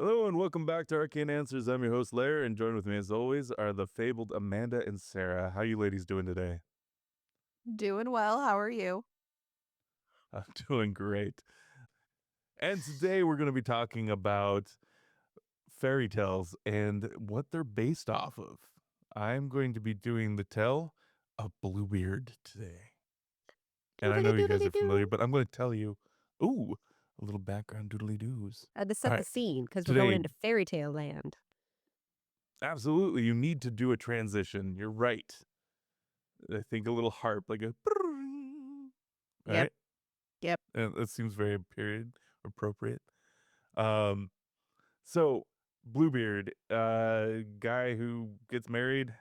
Hello and welcome back to Arcane Answers. I'm your host, Lare, and joined with me as always are the fabled Amanda and Sarah. How you ladies doing today? Doing well. How are you? I'm doing great. And today we're going to be talking about fairy tales and what they're based off of. I'm going to be doing the tale of Bluebeard today. And I know you guys are familiar, but I'm going to tell you, a little background doodly-doos. To All set the right, scene, because we're today, going into fairy tale land. absolutely, you need to do a transition. You're right. I think a little harp, like a Yep. right? Yep. And that seems very period appropriate. Um, so Bluebeard, guy who gets married,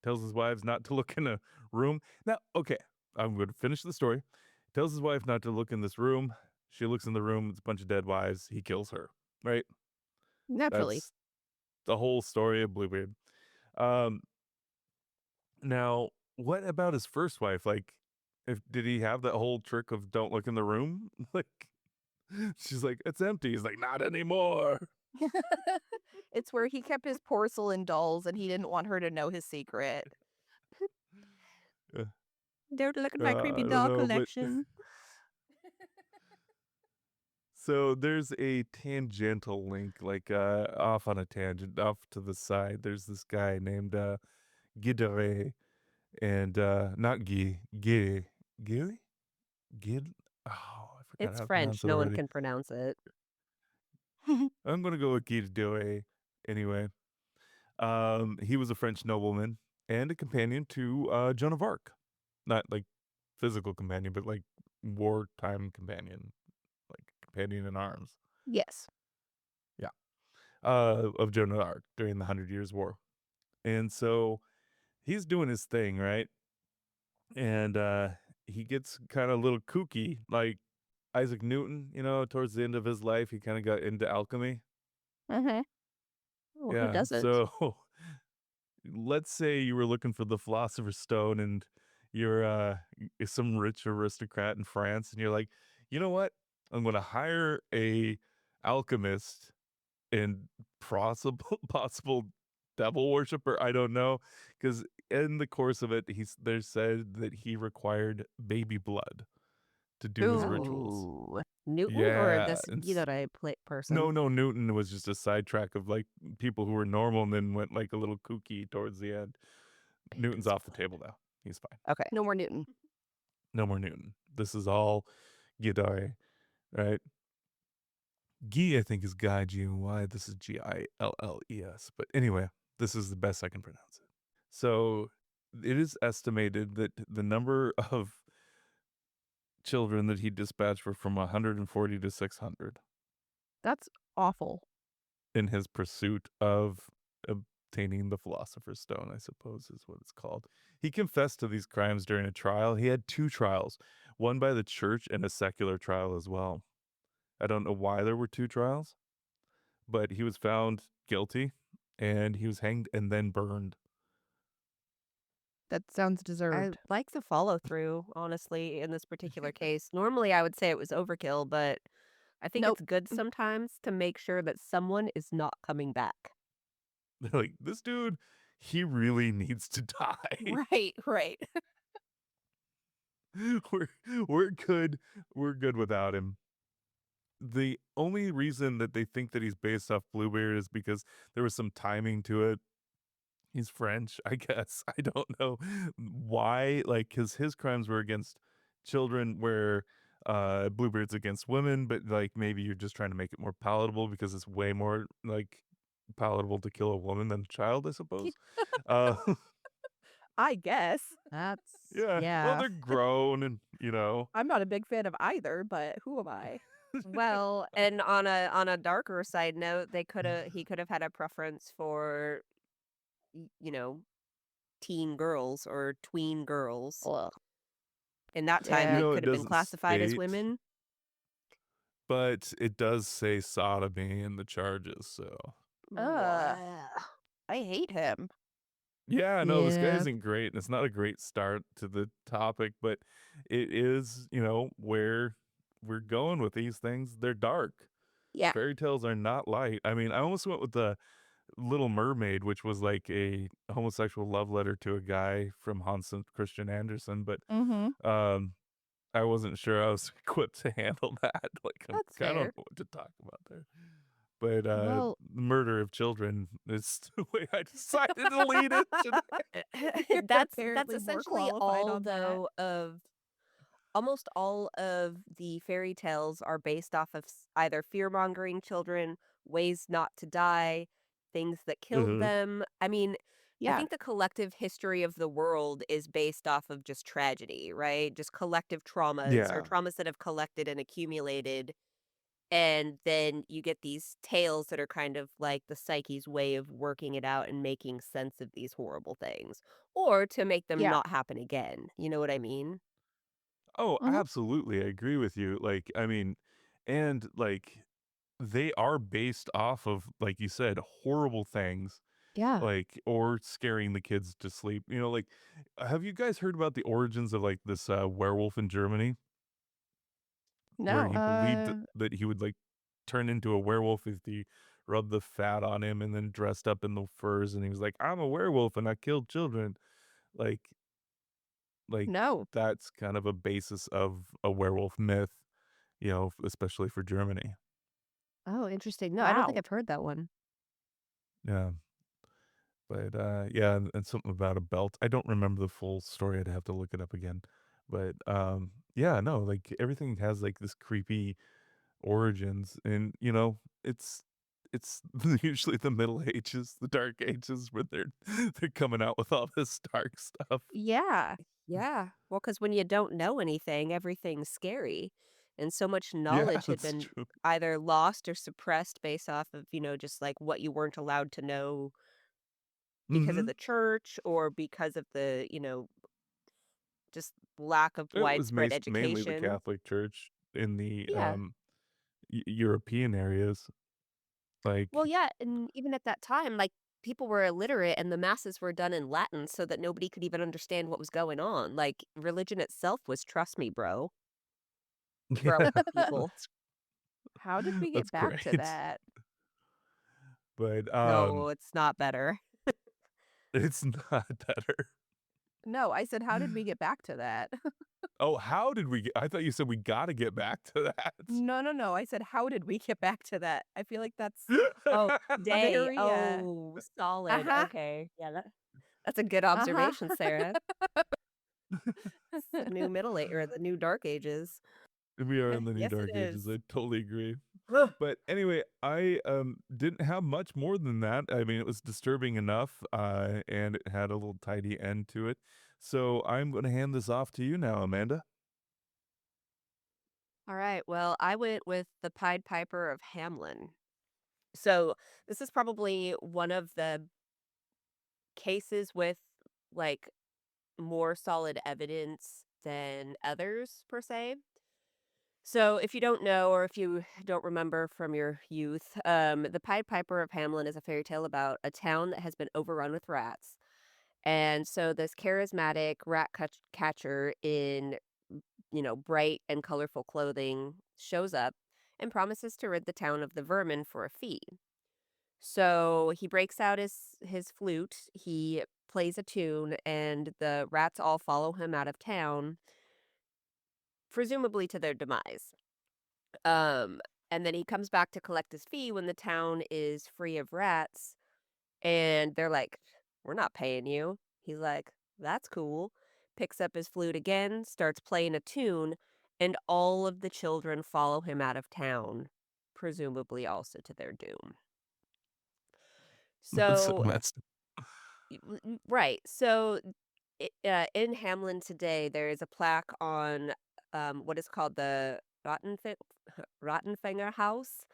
tells his wives not to look in a room. Now, okay, I'm going to finish the story. Tells his wife not to look in this room. She looks in the room. It's a bunch of dead wives. He kills her. Right. Naturally. That's the whole story of Bluebeard. Um, now, what about his first wife? Like, if did he have that whole trick of don't look in the room? Like, she's like, it's empty. He's like, not anymore. It's where he kept his porcelain dolls and he didn't want her to know his secret. Don't look at my creepy I don't doll know, but collection. so there's a tangential link, like off on a tangent, off to the side. There's this guy named Gilles de Rais, and not Gilles. Oh, I forgot It's how to French. pronounce it No one already. can pronounce it. I'm gonna go with Gilles de Rais anyway. He was a French nobleman and a companion to Joan of Arc, not like physical companion, but like wartime companion, like companion in arms. Yes. Yeah, of Joan of Arc during the 100 Years' War, and so he's doing his thing, right? And he gets kind of a little kooky, like Isaac Newton. Towards the end of his life, he kind of got into alchemy. Mm-hmm. Oh, who Yeah, doesn't? so let's say you were looking for the Philosopher's Stone and you're some rich aristocrat in France and you're like, you know what? I'm going to hire a alchemist and possible devil worshiper. I don't know, because in the course of it, there's said that he required baby blood to do his rituals. Ooh. Newton or Yeah, this Gilles de Rais person? no, Newton was just a sidetrack of like people who were normal and then went like a little kooky towards the end. Newton's off the table now. He's fine. Okay. No more Newton. No more Newton. This is all Gidare, right? Guy, I think, is Guy, G-Y. This is Gilles. But anyway, this is the best I can pronounce it. So it is estimated that the number of children that he dispatched were from 140 to 600 That's awful. in his pursuit of obtaining the Philosopher's Stone, I suppose is what it's called. He confessed to these crimes during a trial. He had 2 trials, one by the church and a secular trial as well. I don't know why there were 2 trials, but he was found guilty and he was hanged and then burned. That sounds I deserved. like the follow through, honestly, in this particular case. Normally, I would say it was overkill, but I think Nope. it's good sometimes to make sure that someone is not coming back. They're like, this dude, he really needs to die. Right. we're good. We're good without him. The only reason that they think that he's based off Bluebeard is because there was some timing to it. He's French, I guess. I don't know why. Like, because his crimes were against children, where Bluebeard's against women. But like, maybe you're just trying to make it more palatable because it's way more like palatable to kill a woman than a child, I suppose. uh, I guess. That's, yeah. Well, they're grown, and I'm not a big fan of either, but who am I? Well, and on a darker side note, he could have had a preference for you know, teen girls or tween girls. Ugh. In that time, Yeah. they it could have been doesn't classified as state, women. but it does say sodomy in the charges. So Ugh. I hate him. yeah, no, this guy Yeah. isn't great, and it's not a great start to the topic, but it is, where we're going with these things. They're dark. Yeah. Fairy tales are not light. I mean, I almost went with the Little Mermaid, which was like a homosexual love letter to a guy from Hans Christian Andersen, but Mm-hmm. um, I wasn't sure I was equipped to handle that. Like, That's I don't fair. know what to talk about there. But Well, murder of children is the way I decided to lead it today. you're That's apparently more essentially qualified all on that. though of almost all of the fairy tales are based off of either fear-mongering children, ways not to die, things that killed Mhm. them. I mean, I Yeah. think the collective history of the world is based off of just tragedy, right? Just collective traumas or Yeah. traumas that have collected and accumulated. And then you get these tales that are kind of like the psyche's way of working it out and making sense of these horrible things, or to make them Yeah. not happen again. You know what I mean? Oh, Mm-hmm. absolutely. I agree with you. Like, I mean, and like they are based off of, like you said, horrible things, Yeah. like or scaring the kids to sleep. Like, have you guys heard about the origins of like this werewolf in Germany, where No. he believed that he would like turn into a werewolf if he rubbed the fat on him and then dressed up in the furs, and he was like, "I'm a werewolf and I killed children." Like, like No. that's kind of a basis of a werewolf myth, especially for Germany. Oh, interesting. No, I don't think Wow. I've heard that one. Yeah. But, yeah, and something about a belt. I don't remember the full story, I'd have to look it up again. But, yeah, no, like, everything has, like, this creepy origins, and, it's usually the Middle Ages, the Dark Ages, where they're coming out with all this dark stuff. Yeah. Yeah. Well, because when you don't know anything, everything's scary. And so much Yeah, knowledge had that's been true. either lost or suppressed based off of, just like what you weren't allowed to know because of Mhm. the church or because of the, just lack of It was widespread mainly the education. Catholic Church in the, Yeah. European areas, Well, like yeah, and even at that time, like, people were illiterate and the masses were done in Latin so that nobody could even understand what was going on. Like, religion itself was trust me, bro, for a lot of people. that's How did we that's get back to great. that? But, No, it's not better. it's not better. No, I said, how did we get back to that? Oh, how did we get I thought you said we gotta get back to that. No, no, no. I said, how did we get back to that? I feel like that's Oh, day. very, Oh, solid. uh-huh, Okay. Yeah, that's a good uh-huh. observation, Sarah. It's the new middle age or the new dark ages. We are in the new Yes, it dark ages, is. I totally agree. Ugh. But anyway, I, didn't have much more than that. I mean, it was disturbing enough, and it had a little tidy end to it. So I'm gonna hand this off to you now, Amanda. All right. Well, I went with the Pied Piper of Hamelin. So this is probably one of the cases with like more solid evidence than others per se. So if you don't know or if you don't remember from your youth, the Pied Piper of Hamelin is a fairy tale about a town that has been overrun with rats. And so this charismatic catcher in bright and colorful clothing shows up and promises to rid the town of the vermin for a fee. So he breaks out his flute, he plays a tune, and the rats all follow him out of town, presumably to their demise. Um, and then he comes back to collect his fee when the town is free of rats, and they're like, "We're not paying you." He's like, "That's cool." Picks up his flute again, starts playing a tune, and all of the children follow him out of town, presumably also to their doom. That's so So messed Right. So, in Hamlin today, there is a plaque on what is called the Rattenfänger House,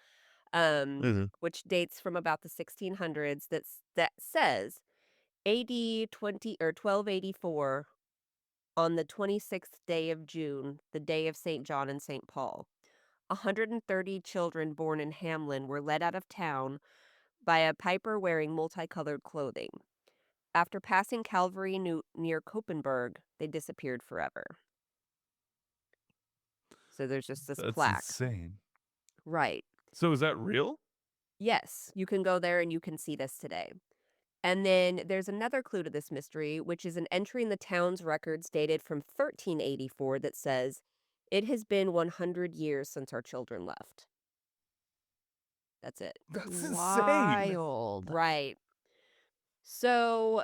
Mhm. which dates from about the 1600s. That says AD 20 or 1284 on the 26th day of June, the day of St. John and St. Paul. 130 children born in Hamlin were led out of town by a piper wearing multicolored clothing. After passing Calvary near Koppenberg, they disappeared forever. So there's just this That's plaque. insane. Right. So is that real? Yes, you can go there and you can see this today. And then there's another clue to this mystery, which is an entry in the town's records dated from 1384 that says, "It has been 100 years since our children left." That's it. That's insane. Wild. Right. So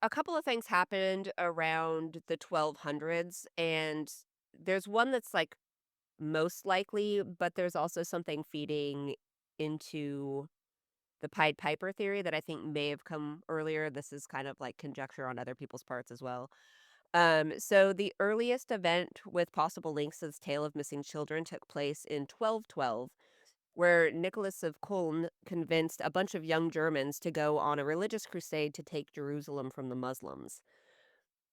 a couple of things happened around the 1200s, and there's one that's like most likely, but there's also something feeding into the Pied Piper theory that I think may have come earlier. This is kind of like conjecture on other people's parts as well. So the earliest event with possible links to this tale of missing children took place in 1212, where Nicholas of Kulm convinced a bunch of young Germans to go on a religious crusade to take Jerusalem from the Muslims.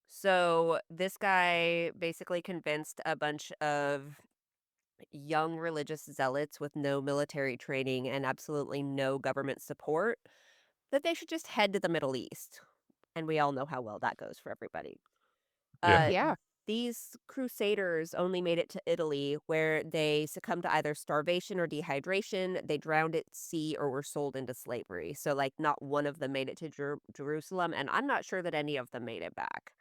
So this guy basically convinced a bunch of young religious zealots with no military training and absolutely no government support that they should just head to the Middle East. And we all know how well that goes for everybody. Yeah. Uh, Yeah. these crusaders only made it to Italy, where they succumbed to either starvation or dehydration. They drowned at sea or were sold into slavery. So, like, not one of them made it to Jerusalem, and I'm not sure that any of them made it back.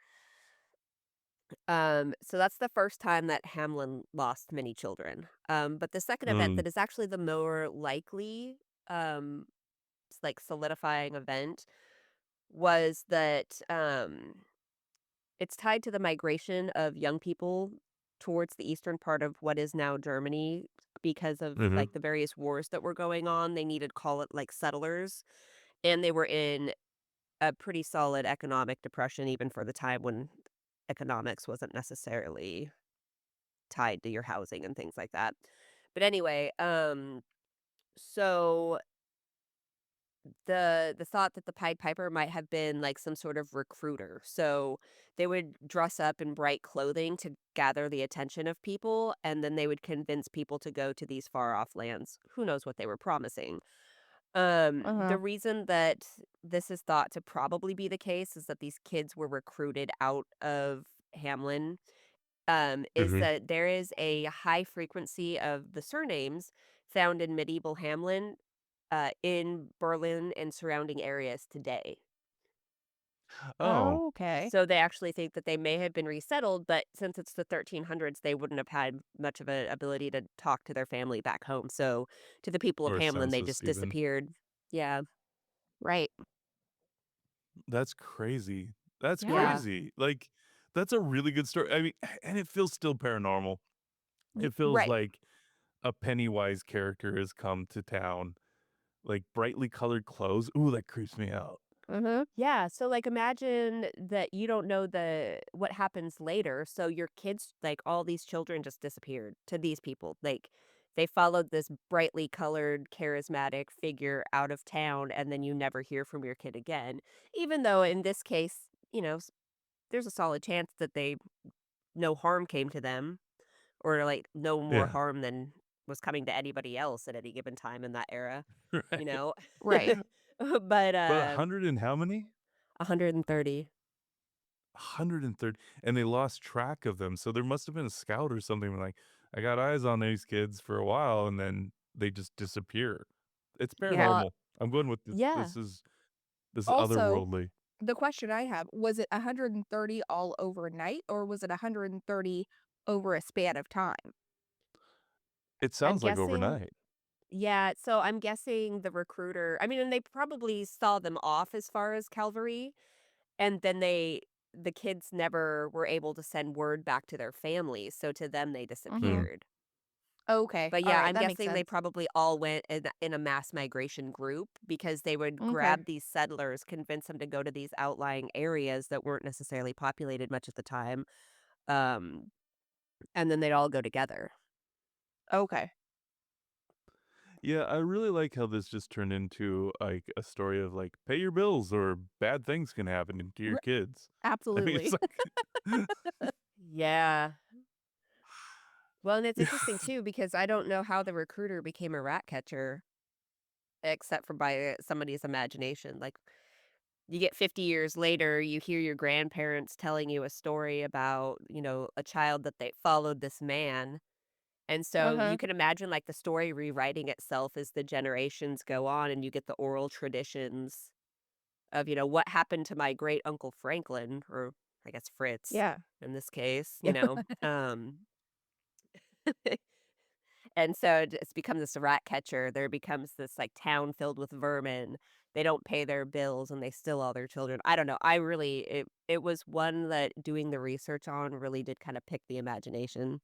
So that's the first time that Hamlin lost many children. But the second event Mm. that is actually the more likely, um, like solidifying event was that it's tied to the migration of young people towards the eastern part of what is now Germany because of Mhm. like the various wars that were going on. They needed call it like settlers, and they were in a pretty solid economic depression even for the time when economics wasn't necessarily tied to your housing and things like that. But anyway, so the thought that the Pied Piper might have been like some sort of recruiter. So they would dress up in bright clothing to gather the attention of people, and then they would convince people to go to these far off lands. Who knows what they were promising? The Uh-huh. reason that this is thought to probably be the case is that these kids were recruited out of Hamlin, is Mhm. that there is a high frequency of the surnames found in medieval Hamlin, in Berlin and surrounding areas today. Oh, Okay. So they actually think that they may have been resettled, but since it's the 1300s, they wouldn't have had much of an ability to talk to their family back home. So to the people of or Hamlin, they census just even. disappeared. Yeah. Right. That's crazy. That's Yeah. crazy. Like, that's a really good story. I mean, and it feels still paranormal. It feels Right. like a Pennywise character has come to town, like brightly colored clothes. Ooh, that creeps me out. Uh-huh. Yeah, so, like, imagine that you don't know what happens later, so your kids like, all these children just disappeared to these people, like, they followed this brightly colored, charismatic figure out of town, and then you never hear from your kid again, even though in this case, there's a solid chance that no harm came to them, or, like, no more Yeah. harm than was coming to anybody else at any given time in that era, you Right. know? Right. But, But 100 and how many? 130. 130, and they lost track of them, so there must have been a scout or something like, "I got eyes on these kids for a while," and then they just disappear. It's Yeah. Well, paranormal. I'm going with this yeah. this is Also, otherworldly. the question I have, was it 130 all overnight or was it 130 over a span of time? It I'm sounds like guessing overnight. yeah, so I'm guessing the recruiter I mean, and they probably saw them off as far as Calvary, and then the kids never were able to send word back to their families, so to them, they Mm. disappeared. Okay. But All yeah, right. I'm That makes guessing they sense. probably all went in a mass migration group because they would Okay. grab these settlers, convince them to go to these outlying areas that weren't necessarily populated much at the time, um, and then they'd all go together. Okay. Yeah, I really like how this just turned into, like, a story of, like, pay your bills or bad things can happen to your R- kids. I mean, it's Absolutely. like Yeah. Well, and it's Yeah. interesting too because I don't know how the recruiter became a rat catcher except for by somebody's imagination. Like you get 50 years later, you hear your grandparents telling you a story about, a child that they followed this man And so you Uh-huh. can imagine, like, the story rewriting itself as the generations go on and you get the oral traditions of, what happened to my great uncle Franklin, or I guess Fritz Yeah. in this case, Yeah. and so it's become this rat catcher. There becomes this, like, town filled with vermin. They don't pay their bills and they steal all their children. I don't know. It was one that doing the research on really did kinda pick the imagination.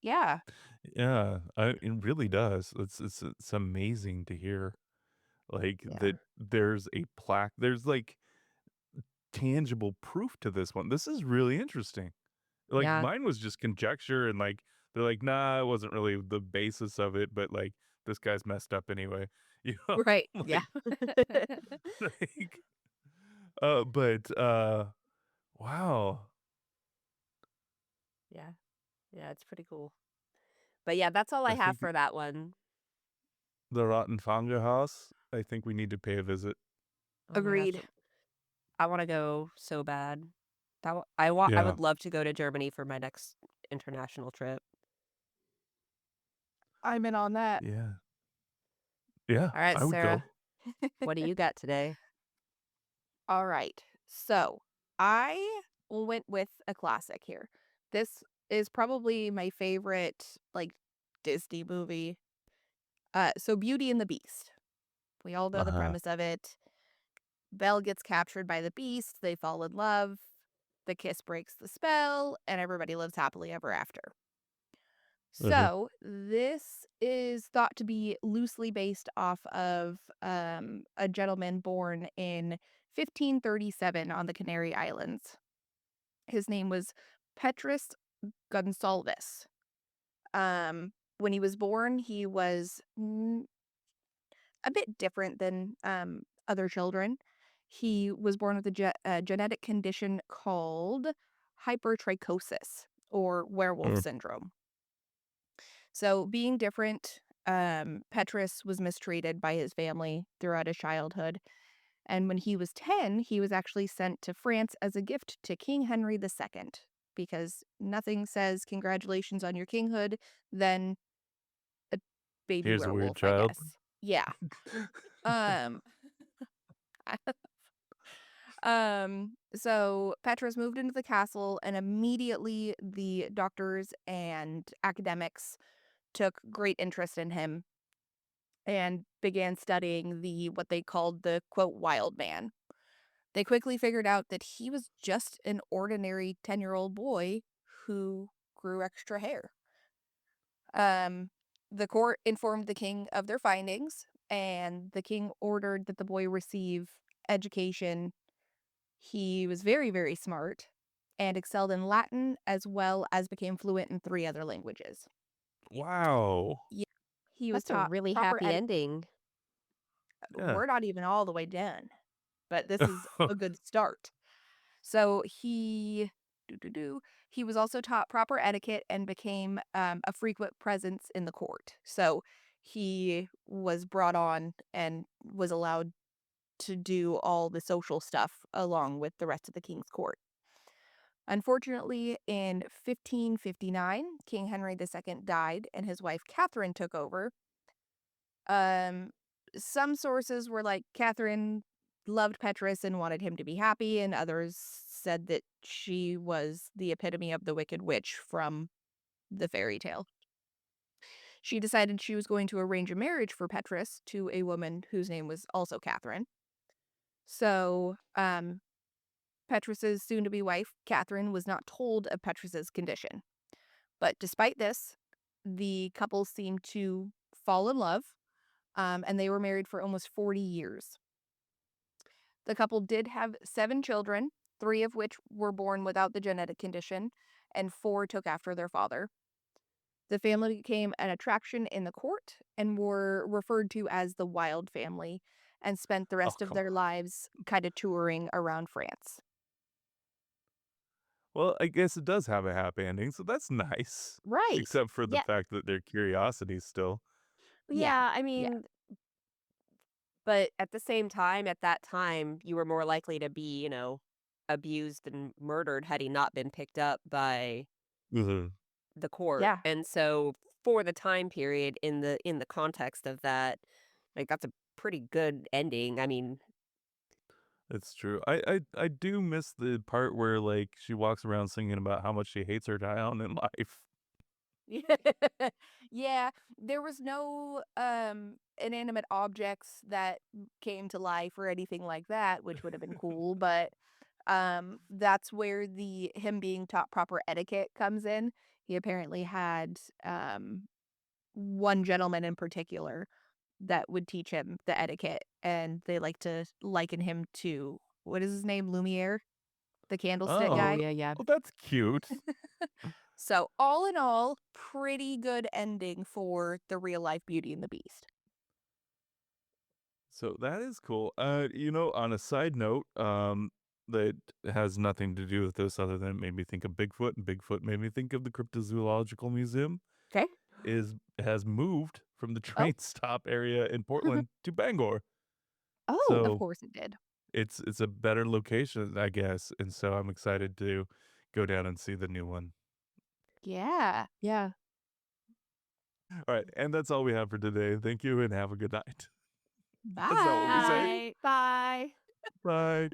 Yeah. Yeah, it really does. It's amazing to hear, like, Yeah. that there's a plaque there's, like, tangible proof to this one. This is really interesting. Like, Yeah. mine was just conjecture and, like, they're like, "Nah, it wasn't really the basis of it, but, like, this guy's messed up anyway." You know? Right. Yeah. Like like, but, wow. Yeah. Yeah, it's pretty cool. But yeah, that's all I I have think for that one. the Rattenfänger House, I think we need to pay a visit. Oh my gosh, Agreed. I wanna go so bad. I Yeah, would love to go to Germany for my next international trip. I'm in on that. yeah, yeah, Alright, I would Sarah, go. what do you got today? All right. So I went with a classic here. This is probably my favorite, like, Disney movie. So Beauty and the Beast. We all know the Uh-huh, premise of it. Belle gets captured by the beast. They fall in love. The kiss breaks the spell, and everybody lives happily ever after. uh-huh, So this is thought to be loosely based off of a gentleman born in 1537 on the Canary Islands. His name was Petrus Gonsalves. When he was born, he was a bit different than other children. He was born with a genetic condition called hypertrichosis or werewolf uh, syndrome. So, being different, Petrus was mistreated by his family throughout his childhood. And when he was 10, he was actually sent to France as a gift to King Henry II because nothing says congratulations on your kinghood than a baby here's a weird werewolf, I child. guess. Yeah. Um, so Petrus moved into the castle, and immediately the doctors and academics took great interest in him and began studying the what they called the quote wild man. They quickly figured out that he was just an ordinary 10-year-old boy who grew extra hair. Um, the court informed the king of their findings, and the king ordered that the boy receive education. He was very, very smart and excelled in Latin as well as became fluent in three other languages. Wow. Yeah, he was That's a taught really proper happy ending. Yeah. we're not even all the way done, but this is a good start. So he was also taught proper etiquette and became a frequent presence in the court. So he was brought on and was allowed to do all the social stuff along with the rest of the king's court. Unfortunately, in 1559, King Henry II died and his wife Catherine took over. Um, some sources were like Catherine loved Petrus and wanted him to be happy, and others said that she was the epitome of the Wicked Witch from the fairy tale. She decided she was going to arrange a marriage for Petrus to a woman whose name was also Catherine. So, Petrus's soon-to-be wife, Catherine, was not told of Petrus's condition. But despite this, the couple seemed to fall in love, and they were married for almost 40 years. The couple did have 7 children, 3 of which were born without the genetic condition, and 4 took after their father. The family became an attraction in the court and were referred to as the Wild Family and spent the Oh, rest of come their on. lives kind of touring around France. Well, I guess it does have a happy ending, so that's nice. Right. Except for the Yeah. fact that their curiosity still. Yeah. Yeah, I Yeah. mean, but at the same time, at that time, you were more likely to be, abused and murdered had he not been picked up by Mhm. the court. Yeah. And so for the time period in the context of that, like that's a pretty good ending. I mean, It's true. I do miss the part where, like, she walks around singing about how much she hates her town in life. Yeah, there was no, inanimate objects that came to life or anything like that, which would have been cool, but, that's where the him being taught proper etiquette comes in. He apparently had, one gentleman in particular that would teach him the etiquette, and they like to liken him to what is his name? Lumiere, the candlestick oh Oh, guy? yeah, yeah. oh, that's cute. So, all in all, pretty good ending for the real life Beauty and the Beast. So that is cool. On a side note, that has nothing to do with this other than it made me think of Bigfoot, and Bigfoot made me think of the Cryptozoological Museum Okay. has moved from the Oh. train stop area in Portland to Bangor. Oh, of So course it did. it's a better location, I guess, and so I'm excited to go down and see the new one. Yeah. Yeah. All right, and that's all we have for today. Thank you and have a good night. That's not what we say. Bye. Bye. Bye.